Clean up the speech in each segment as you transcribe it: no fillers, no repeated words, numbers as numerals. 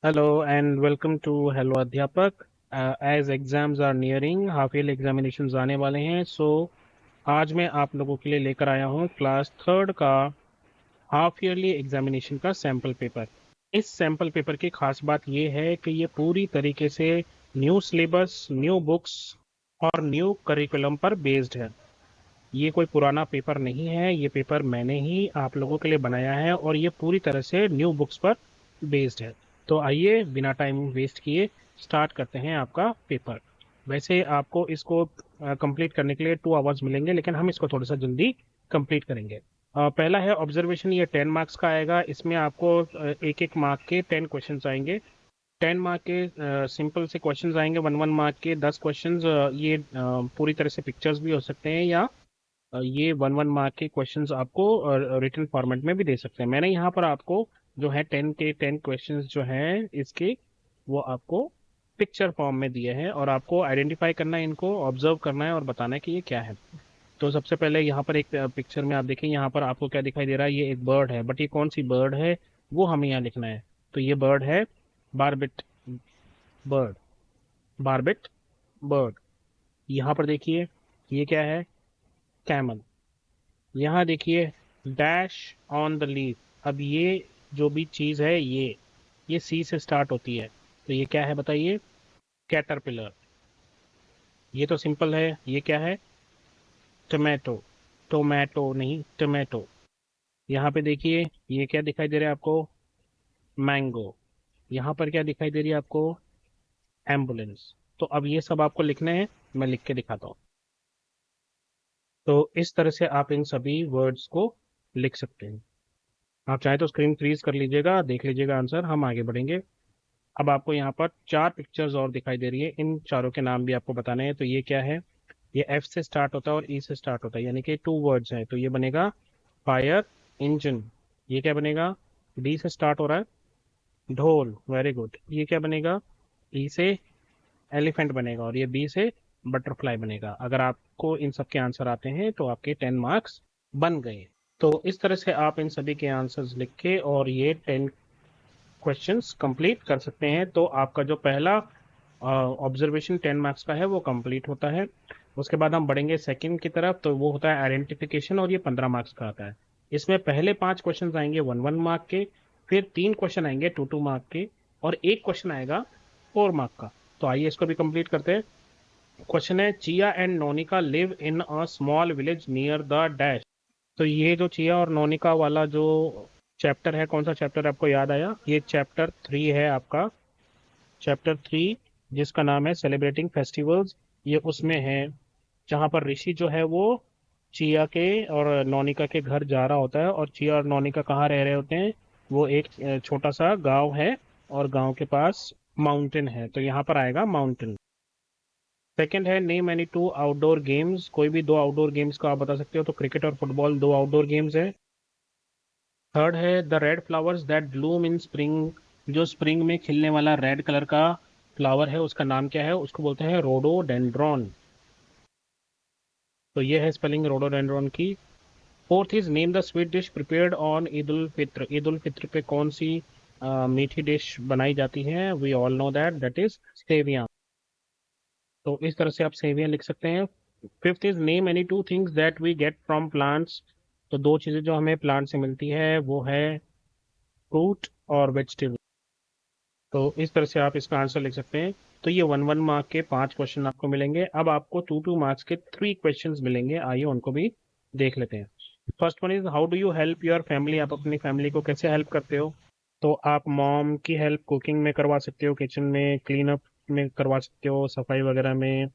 Hello and welcome to Hello अध्यापक। As exams are nearing, half yearly examinations आने वाले हैं, आज मैं आप लोगों के लिए लेकर आया हूँ क्लास थर्ड का हाफ ईयरली एग्जामिनेशन का सैम्पल पेपर। इस सैम्पल पेपर की खास बात ये है कि ये पूरी तरीके से न्यू सिलेबस, न्यू बुक्स और न्यू करिकुलम पर बेस्ड है। ये कोई पुराना पेपर नहीं है, ये पेपर मैंने ही आप लोगों के लिए बनाया है और ये पूरी तरह से न्यू बुक्स पर बेस्ड है। तो आइए बिना टाइम वेस्ट किए स्टार्ट करते हैं आपका पेपर। वैसे आपको इसको कंप्लीट करने के लिए 2 आवर्स मिलेंगे, लेकिन हम इसको थोड़ा सा जल्दी कंप्लीट करेंगे। पहला है ऑब्जर्वेशन, ये 10 मार्क्स का आएगा। इसमें आपको एक एक मार्क के 10 क्वेश्चंस आएंगे। 10 मार्क के सिंपल से क्वेश्चंस आएंगे, 1 1 मार्क के 10 क्वेश्चंस। ये पूरी तरह से पिक्चर्स भी हो सकते हैं या ये 1 1 मार्क के क्वेश्चंस आपको रिटन फॉर्मेट में भी दे सकते हैं। मैंने यहाँ पर आपको जो है 10 के 10 क्वेश्चंस जो हैं इसके, वो आपको पिक्चर फॉर्म में दिए हैं और आपको आइडेंटिफाई करना है, इनको ऑब्जर्व करना है और बताना है कि ये क्या है। तो सबसे पहले यहाँ पर एक पिक्चर में आप देखें, यहाँ पर आपको क्या दिखाई दे रहा है, ये एक बर्ड है, बट ये कौन सी बर्ड है वो हमें यहाँ लिखना है। तो ये बर्ड है बारबिट बर्ड, बारबिट बर्ड। यहाँ पर देखिए ये क्या है, कैमल। यहाँ देखिए डैश ऑन द लीफ। अब ये जो भी चीज़ है ये सी से स्टार्ट होती है, तो ये क्या है बताइए, कैटरपिलर। ये तो सिंपल है, ये क्या है, टोमेटो। टोमेटो नहीं, टोमेटो। यहाँ पे देखिए ये क्या दिखाई दे रहा है आपको, मैंगो। यहाँ पर क्या दिखाई दे रही है आपको, एम्बुलेंस। तो अब ये सब आपको लिखने हैं, मैं लिख के दिखाता हूँ। तो इस तरह से आप इन सभी वर्ड्स को लिख सकते हैं। आप चाहे तो स्क्रीन फ्रीज कर लीजिएगा, देख लीजिएगा आंसर, हम आगे बढ़ेंगे। अब आपको यहाँ पर 4 पिक्चर्स और दिखाई दे रही है, इन चारों के नाम भी आपको बताने हैं। तो ये क्या है, ये एफ से स्टार्ट होता है और ई से स्टार्ट होता है, यानी कि 2 वर्ड्स हैं, तो ये बनेगा फायर इंजन। ये क्या बनेगा, डी से स्टार्ट हो रहा है, ढोल, वेरी गुड। ये क्या बनेगा, ई से एलिफेंट बनेगा और ये बी से बटरफ्लाई बनेगा। अगर आपको इन सब के आंसर आते हैं तो आपके 10 मार्क्स बन गए। तो इस तरह से आप इन सभी के आंसर्स लिख के और ये 10 क्वेश्चंस कंप्लीट कर सकते हैं। तो आपका जो पहला ऑब्जर्वेशन 10 मार्क्स का है वो कंप्लीट होता है। उसके बाद हम बढ़ेंगे सेकंड की तरफ, तो वो होता है आइडेंटिफिकेशन और ये 15 मार्क्स का आता है। इसमें पहले 5 क्वेश्चन आएंगे 1 1 मार्क के, फिर 3 क्वेश्चन आएंगे 2 2 मार्क के और एक क्वेश्चन आएगा 4 मार्क का। तो आइए इसको भी कंप्लीट करते हैं। क्वेश्चन है, Chia and Nonika live in a small village near the dash. तो ये जो चिया और नोनिका वाला जो चैप्टर है, कौन सा चैप्टर आपको याद आया, ये चैप्टर 3 है आपका, चैप्टर 3, जिसका नाम है सेलिब्रेटिंग फेस्टिवल्स। ये उसमें है जहाँ पर ऋषि जो है वो चिया के और नोनिका के घर जा रहा होता है। और चिया और नोनिका कहाँ रह रहे होते हैं, वो एक छोटा सा गांव है और गांव के पास माउंटेन है, तो यहाँ पर आएगा माउंटेन। सेकंड है, नेम एनी 2 आउटडोर गेम्स। कोई भी 2 आउटडोर गेम्स को आप बता सकते हो, तो क्रिकेट और फुटबॉल 2 आउटडोर गेम्स है। थर्ड है, the red flowers that Bloom in spring. जो स्प्रिंग में खिलने वाला रेड कलर का फ्लावर है उसका नाम क्या है, उसको बोलते हैं रोडोडेंड्रॉन। तो ये है स्पेलिंग रोडोडेंड्रॉन की। Fourth is name the sweet dish prepared on Eid ul Fitr. Eid ul Fitr पे कौन सी मीठी डिश बनाई जाती है, we all know that, that is seviyan. तो इस तरह से आप सेवियां लिख सकते हैं। Fifth is name any 2 things that we get from plants. तो 2 चीज़ें जो हमें प्लांट से मिलती है वो है फ्रूट और वेजिटेबल। तो इस तरह से आप इसका आंसर लिख सकते हैं। तो ये 1 1 मार्क के 5 क्वेश्चन आपको मिलेंगे। अब आपको 2 2 मार्क्स के 3 क्वेश्चन मिलेंगे, आइए उनको भी देख लेते हैं। First one is, how do you help your family. आप अपनी फैमिली को कैसे हेल्प करते हो। तो आप मॉम की हेल्प कुकिंग में करवा सकते हो, किचन में क्लीन अप में करवा सकते हो, सफाई वगैरह में।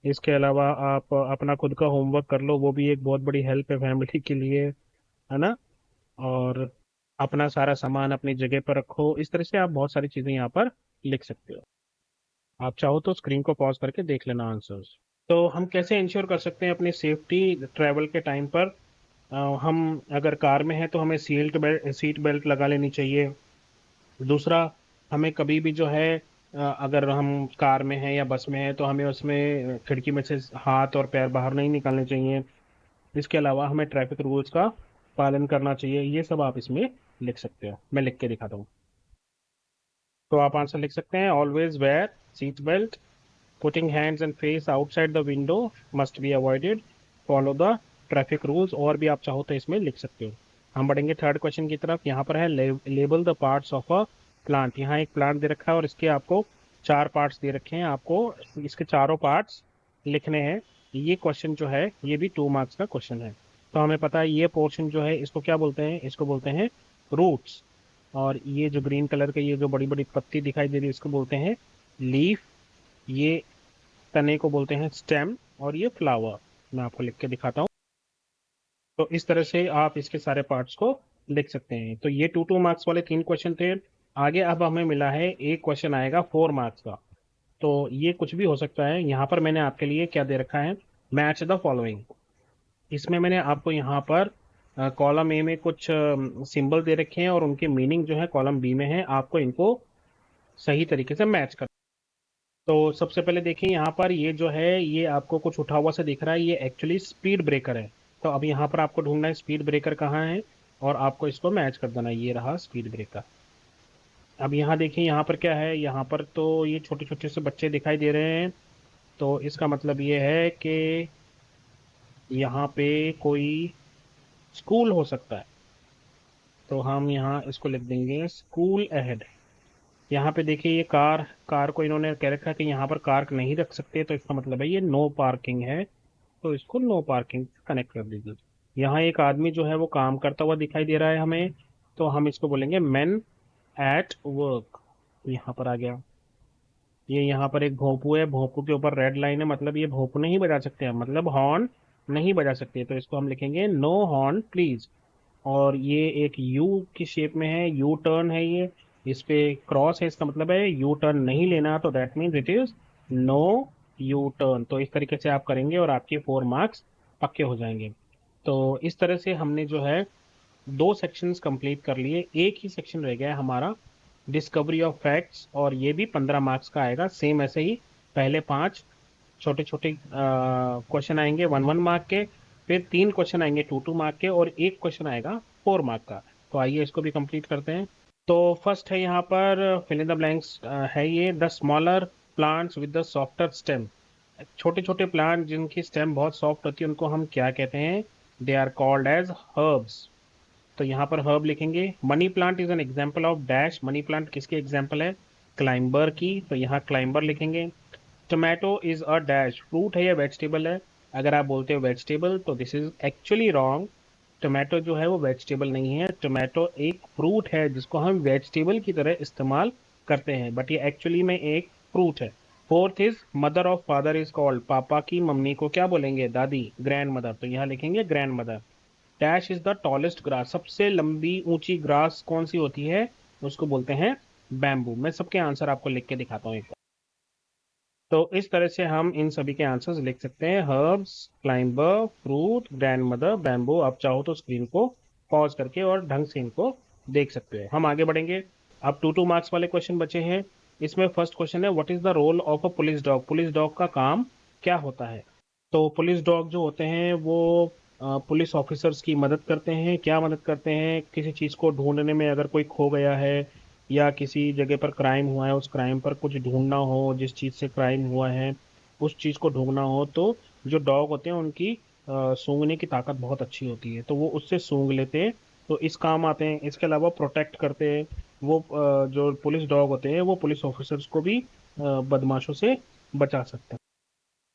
इसके अलावा आप अपना खुद का होमवर्क कर लो, वो भी एक बहुत बड़ी हेल्प है फैमिली के लिए, है ना। और अपना सारा सामान अपनी जगह पर रखो। इस तरह से आप बहुत सारी चीज़ें यहाँ पर लिख सकते हो। आप चाहो तो स्क्रीन को पॉज करके देख लेना आंसर्स। तो हम कैसे इंश्योर कर सकते हैं अपनी सेफ्टी ट्रैवल के टाइम पर। हम अगर कार में हैं तो हमें सीट बेल्ट लगा लेनी चाहिए। दूसरा, हमें कभी भी जो है अगर हम कार में हैं या बस में हैं तो हमें उसमें खिड़की में से हाथ और पैर बाहर नहीं निकालने चाहिए। इसके अलावा हमें ट्रैफिक रूल्स का पालन करना चाहिए। ये सब आप इसमें लिख सकते हो, मैं लिख के दिखाता हूँ। तो आप आंसर लिख सकते हैं always wear seat belt, putting hands and face outside the window must be avoided, follow the traffic rules, और भी आप चाहो तो इसमें लिख सकते हो। हम बढ़ेंगे थर्ड क्वेश्चन की तरफ। यहाँ पर है label the parts of a plant. यहाँ एक प्लांट दे रखा है और इसके आपको 4 पार्ट्स दे रखे हैं, आपको इसके चारों पार्ट्स लिखने हैं। ये क्वेश्चन जो है ये भी 2 मार्क्स का क्वेश्चन है। तो हमें पता है ये पोर्शन जो है इसको क्या बोलते हैं, इसको बोलते हैं रूट्स। और ये जो ग्रीन कलर के ये जो बड़ी बड़ी पत्ती दिखाई दे रही है इसको बोलते हैं लीफ। ये तने को बोलते हैं स्टेम, और ये फ्लावर। मैं आपको लिख के दिखाता हूँ। तो इस तरह से आप इसके सारे पार्ट्स को लिख सकते हैं। तो ये 2 मार्क्स वाले 3 क्वेश्चन थे। आगे अब हमें मिला है एक क्वेश्चन आएगा 4 मार्क्स का। तो ये कुछ भी हो सकता है। यहाँ पर मैंने आपके लिए क्या दे रखा है, मैच द फॉलोइंग। इसमें मैंने आपको यहाँ पर कॉलम ए में कुछ सिंबल दे रखे हैं और उनके मीनिंग जो है कॉलम बी में है, आपको इनको सही तरीके से मैच कर। तो सबसे पहले देखिए यहाँ पर ये जो है ये आपको कुछ उठा हुआ सा दिख रहा है, ये एक्चुअली स्पीड ब्रेकर है। तो अब यहाँ पर आपको ढूंढना है स्पीड ब्रेकर कहाँ है, और आपको इसको मैच कर देना है। ये रहा स्पीड ब्रेकर। अब यहाँ देखिए यहाँ पर क्या है, यहाँ पर तो ये छोटे छोटे से बच्चे दिखाई दे रहे हैं। तो इसका मतलब ये है कि यहाँ पे कोई स्कूल हो सकता है। तो हम यहाँ इसको लिख देंगे स्कूल अहेड। यहाँ पे देखिए ये कार कार को इन्होंने कह रखा है कि यहाँ पर कार नहीं रख सकते, तो इसका मतलब है ये नो पार्किंग है। तो इसको नो पार्किंग कनेक्ट कर दीजिए। यहाँ एक आदमी जो है वो काम करता हुआ दिखाई दे रहा है हमें, तो हम इसको बोलेंगे मैन एट वर्क। यहाँ पर आ गया। ये यहाँ पर एक भोंपू है, भोंपू के ऊपर रेड लाइन है, मतलब ये भोंपू नहीं बजा सकते हैं, मतलब हॉर्न नहीं बजा सकते। तो इसको हम लिखेंगे नो हॉर्न प्लीज। और ये एक यू की शेप में है, यू टर्न है ये, इस पे क्रॉस है, इसका मतलब है यू टर्न नहीं लेना, तो that means it is no U turn. तो इस तरीके से आप करेंगे और आपके 4 मार्क्स पक्के हो जाएंगे। तो इस तरह से हमने जो है 2 सेक्शंस कंप्लीट कर लिए, एक ही सेक्शन रह गया है हमारा डिस्कवरी ऑफ फैक्ट्स, और ये भी 15 मार्क्स का आएगा। सेम ऐसे ही पहले 5 छोटे छोटे क्वेश्चन आएंगे 1 1 मार्क के, फिर 3 क्वेश्चन आएंगे 2 2 मार्क के, और एक क्वेश्चन आएगा 4 मार्क का। तो आइए इसको भी कंप्लीट करते हैं। तो फर्स्ट है यहाँ पर फिल इन द ब्लैंक्स है ये the smaller plants with the softer stem. छोटे छोटे प्लांट जिनकी स्टेम बहुत सॉफ्ट होती है उनको हम क्या कहते हैं, they are called as herbs. तो यहाँ पर हर्ब लिखेंगे। Money plant is an example of dash. Money plant किसकी एग्जाम्पल है, क्लाइंबर की, तो यहाँ क्लाइंबर लिखेंगे। Tomato is a dash, fruit है या वेजिटेबल है। अगर आप बोलते हो वेजिटेबल तो this is actually wrong. Tomato जो है वो वेजिटेबल नहीं है, टोमेटो एक फ्रूट है जिसको हम वेजिटेबल की तरह इस्तेमाल करते हैं, बट ये एक्चुअली में एक फ्रूट है। Fourth is mother of father is called, पापा की मम्मी को क्या बोलेंगे, दादी, ग्रैंड मदर। तो यहाँ लिखेंगे grand mother. Dash is the tallest grass, सबसे लंबी ऊंची ग्रास कौन सी होती है, उसको बोलते हैं बैम्बू। मैं सबके आंसर आपको लिख के दिखाता हूँ एक बार। तो इस तरह से हम इन सभी के आंसर्स लिख सकते हैं, herbs, climber, fruit, grand mother, bamboo. आप चाहो तो स्क्रीन को पॉज करके और ढंग से इनको देख सकते हैं। हम आगे बढ़ेंगे। अब 2 2 मार्क्स वाले क्वेश्चन बचे हैं। इसमें फर्स्ट क्वेश्चन है what is the role of a police dog. Police dog का काम क्या होता है। तो पुलिस डॉग जो होते हैं वो पुलिस ऑफिसर्स की मदद करते हैं। क्या मदद करते हैं, किसी चीज़ को ढूंढने में, अगर कोई खो गया है या किसी जगह पर क्राइम हुआ है, उस क्राइम पर कुछ ढूंढना हो, जिस चीज़ से क्राइम हुआ है उस चीज़ को ढूंढना हो, तो जो डॉग होते हैं उनकी सूंघने की ताकत बहुत अच्छी होती है, तो वो उससे सूंघ लेते हैं, तो इस काम आते हैं। इसके अलावा प्रोटेक्ट करते हैं। वो जो पुलिस डॉग होते हैं वो पुलिस ऑफिसर्स को भी बदमाशों से बचा सकते हैं।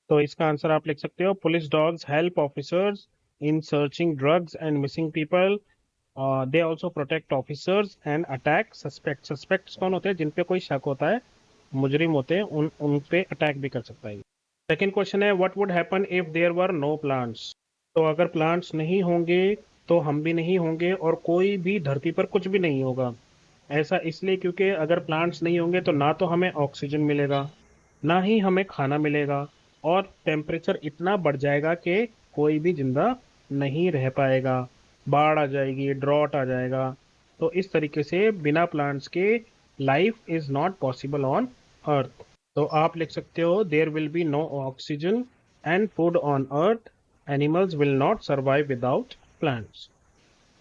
तो इसका आंसर आप लिख सकते हो police dogs help officers in searching drugs and missing people. They also protect officers and attack suspect. Suspects कौन होते हैं, जिन पे कोई शक होता है, मुजरिम होते हैं, उन पे अटैक भी कर सकता है। सेकेंड क्वेश्चन है what would happen if there were no plants. तो अगर प्लांट्स नहीं होंगे तो हम भी नहीं होंगे और कोई भी धरती पर कुछ भी नहीं होगा। ऐसा इसलिए क्योंकि अगर प्लांट्स नहीं होंगे तो ना तो हमें ऑक्सीजन मिलेगा, ना ही हमें खाना मिलेगा, और टेम्परेचर इतना बढ़ जाएगा कि कोई भी जिंदा नहीं रह पाएगा। बाढ़ आ जाएगी, ड्रॉट आ जाएगा। तो इस तरीके से बिना प्लांट्स के life is not possible on earth. तो आप लिख सकते हो there will be no oxygen and food on earth, animals will not survive without plants.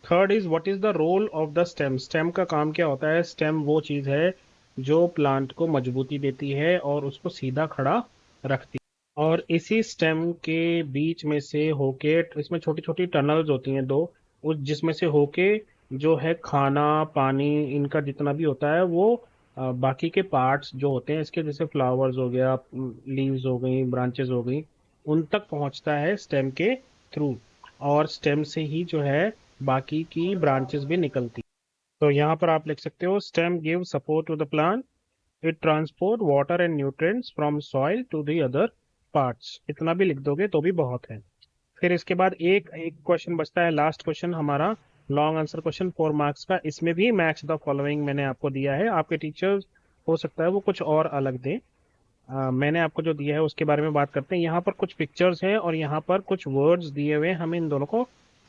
Third is what is the role of the stem. Stem का काम क्या होता है। स्टेम वो चीज़ है जो प्लांट को मजबूती देती है और उसको सीधा खड़ा रखती है। और इसी स्टेम के बीच में से होके इसमें छोटी छोटी टनल्स होती हैं दो, उस जिसमें से होके जो है खाना पानी इनका जितना भी होता है वो बाकी के पार्ट्स जो होते हैं इसके, जैसे फ्लावर्स हो गया, लीव्स हो गई, ब्रांचेस हो गई, उन तक पहुंचता है स्टेम के थ्रू। और स्टेम से ही जो है बाकी की ब्रांचेस भी निकलती। तो यहाँ पर आप लिख सकते हो stem give support to the plant, it transport water and nutrients from soil to the other parts. इतना भी लिख दोगे तो भी बहुत है। फिर इसके बाद एक एक क्वेश्चन बचता है, लास्ट क्वेश्चन हमारा, लॉन्ग आंसर क्वेश्चन 4 मार्क्स का। इसमें भी मैच द फॉलोइंग मैंने आपको दिया है। आपके टीचर्स हो सकता है वो कुछ और अलग दें। मैंने आपको जो दिया है उसके बारे में बात करते हैं। यहाँ पर कुछ पिक्चर्स हैं और यहाँ पर कुछ वर्ड्स दिए हुए हैं, हमें इन दोनों को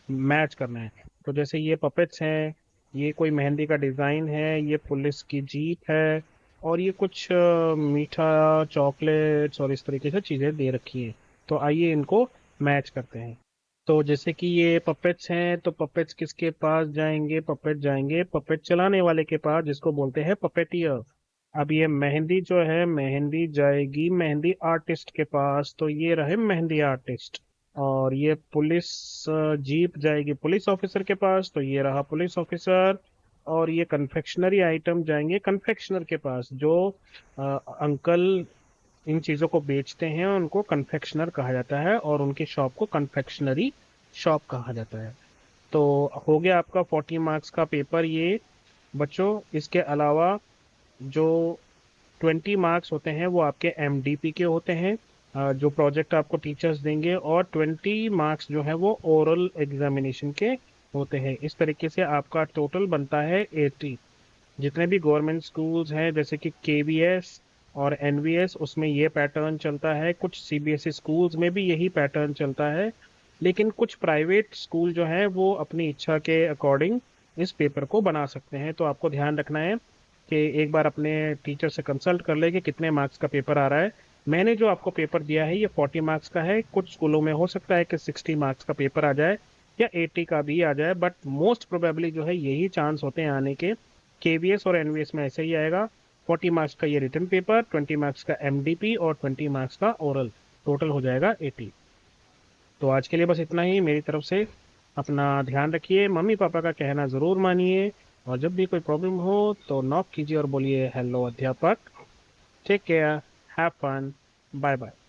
मैच करना है। तो जैसे ये पपेट्स हैं, ये कोई मेहंदी का डिज़ाइन है, ये पुलिस की जीप है, और ये कुछ मीठा चॉकलेट्स और इस तरीके से चीज़ें दे रखी हैं। तो आइए इनको मैच करते हैं। तो जैसे कि ये पपेट्स हैं, तो पपेट्स किसके पास जाएंगे? पपेट जाएंगे पपेट चलाने वाले के पास, जिसको बोलते हैं पपेटियर। अब ये मेहंदी जो है, मेहंदी जाएगी मेहंदी आर्टिस्ट के पास, तो ये रहे मेहंदी आर्टिस्ट। और ये पुलिस जीप जाएगी पुलिस ऑफिसर के पास, तो ये रहा पुलिस ऑफिसर। और ये कन्फेक्शनरी आइटम जाएंगे कन्फेक्शनर के पास, जो अंकल इन चीज़ों को बेचते हैं उनको कन्फेक्शनर कहा जाता है, और उनकी शॉप को कन्फेक्शनरी शॉप कहा जाता है। तो हो गया आपका 40 मार्क्स का पेपर ये बच्चों। इसके अलावा जो 20 मार्क्स होते हैं वो आपके एमडीपी के होते हैं, जो प्रोजेक्ट आपको टीचर्स देंगे, और 20 मार्क्स जो है वो ओरल एग्जामिनेशन के होते हैं। इस तरीके से आपका टोटल बनता है 80। जितने भी गवर्नमेंट स्कूल्स हैं जैसे कि केवीएस और एनवीएस, उसमें ये पैटर्न चलता है। कुछ सीबीएसई स्कूल्स में भी यही पैटर्न चलता है, लेकिन कुछ प्राइवेट स्कूल जो है वो अपनी इच्छा के अकॉर्डिंग इस पेपर को बना सकते हैं। तो आपको ध्यान रखना है कि एक बार अपने टीचर से कंसल्ट कर ले कि कितने मार्क्स का पेपर आ रहा है। मैंने जो आपको पेपर दिया है ये 40 मार्क्स का है। कुछ स्कूलों में हो सकता है कि 60 मार्क्स का पेपर आ जाए या 80 का भी आ जाए, बट मोस्ट प्रोबेबली जो है यही चांस होते हैं आने के। केवीएस और एनवीएस में ऐसे ही आएगा। 40 मार्क्स का ये रिटन पेपर, 20 मार्क्स का एमडीपी और 20 मार्क्स का ओरल, टोटल हो जाएगा 80। तो आज के लिए बस इतना ही मेरी तरफ से। अपना ध्यान रखिए, मम्मी पापा का कहना ज़रूर मानिए, और जब भी कोई प्रॉब्लम हो तो नॉक कीजिए और बोलिए हेलो अध्यापक। Take care, have fun, bye bye.